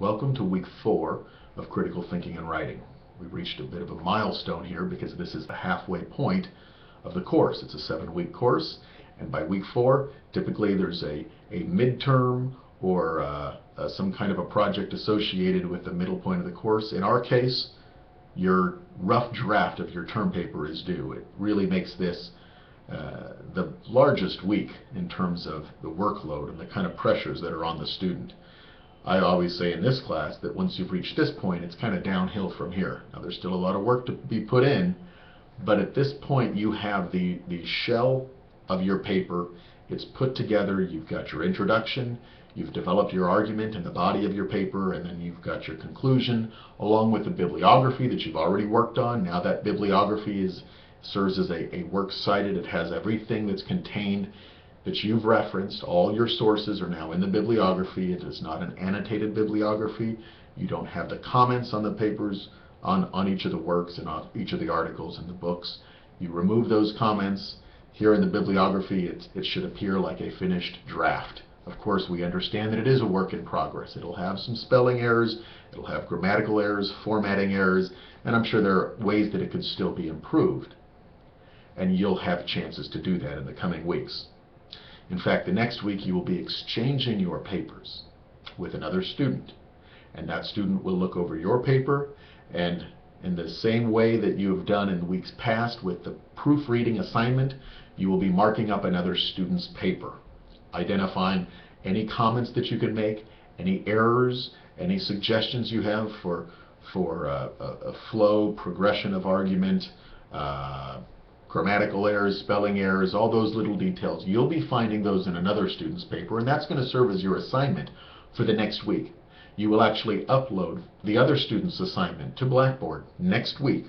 Welcome to week 4 of Critical Thinking and Writing. We've reached a bit of a milestone here because this is the halfway point of the course. It's a 7-week course, and by week 4, typically there's a midterm or some kind of a project associated with the middle point of the course. In our case, your rough draft of your term paper is due. It really makes this the largest week in terms of the workload and the kind of pressures that are on the student. I always say in this class that once you've reached this point, it's kind of downhill from here. Now, there's still a lot of work to be put in, but at this point you have the shell of your paper. It's put together. You've got your introduction, you've developed your argument in the body of your paper, and then you've got your conclusion along with the bibliography that you've already worked on. Now that bibliography serves as a works cited. It has everything that's contained that you've referenced. All your sources are now in the bibliography. It is not an annotated bibliography. You don't have the comments on the papers on each of the works and on each of the articles in the books. You remove those comments. Here in the bibliography, it should appear like a finished draft. Of course, we understand that it is a work in progress. It'll have some spelling errors, it'll have grammatical errors, formatting errors, and I'm sure there are ways that it could still be improved. And you'll have chances to do that in the coming weeks. In fact, the next week you will be exchanging your papers with another student, and that student will look over your paper, and in the same way that you have done in weeks past with the proofreading assignment, you will be marking up another student's paper, identifying any comments that you can make, any errors, any suggestions you have for a flow, progression of argument, grammatical errors, spelling errors, all those little details. You'll be finding those in another student's paper, and that's going to serve as your assignment for the next week. You will actually upload the other student's assignment to Blackboard next week,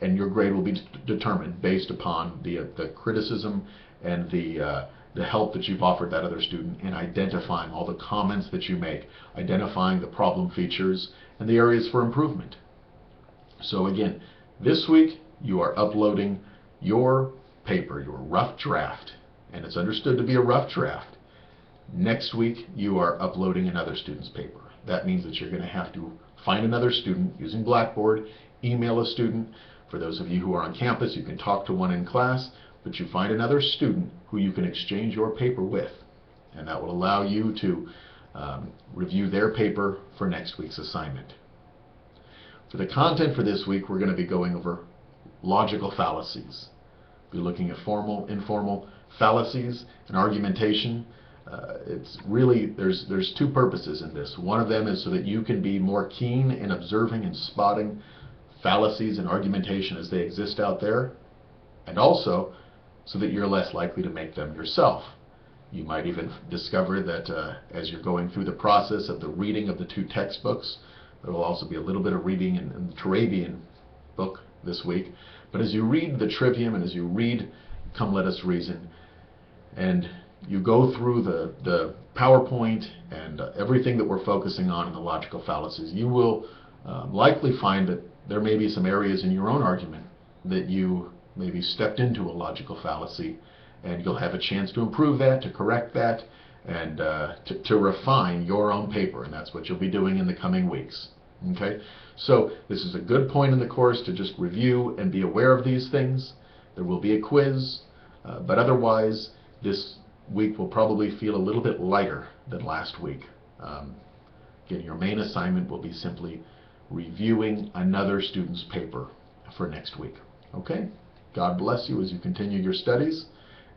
and your grade will be determined based upon the criticism and the help that you've offered that other student in identifying all the comments that you make, identifying the problem features and the areas for improvement. So again, this week you are uploading your paper, your rough draft, and it's understood to be a rough draft. Next week you are uploading another student's paper. That means that you're going to have to find another student using Blackboard, email a student. For those of you who are on campus, you can talk to one in class, but you find another student who you can exchange your paper with, and that will allow you to review their paper for next week's assignment. For the content for this week, we're going to be going over logical fallacies. We're looking at formal, informal fallacies and argumentation. It's really, there's two purposes in this. One of them is so that you can be more keen in observing and spotting fallacies and argumentation as they exist out there, and also so that you're less likely to make them yourself. You might even discover that as you're going through the process of the reading of the two textbooks, there will also be a little bit of reading in the Turabian book this week. But as you read the Trivium and as you read Come Let Us Reason, and you go through the PowerPoint and everything that we're focusing on in the logical fallacies, you will likely find that there may be some areas in your own argument that you maybe stepped into a logical fallacy, and you'll have a chance to improve that, to correct that, and to refine your own paper, and that's what you'll be doing in the coming weeks. Okay, so this is a good point in the course to just review and be aware of these things. There will be a quiz, but otherwise this week will probably feel a little bit lighter than last week. Again, your main assignment will be simply reviewing another student's paper for next week. Okay, God bless you as you continue your studies,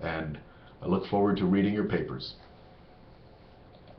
and I look forward to reading your papers.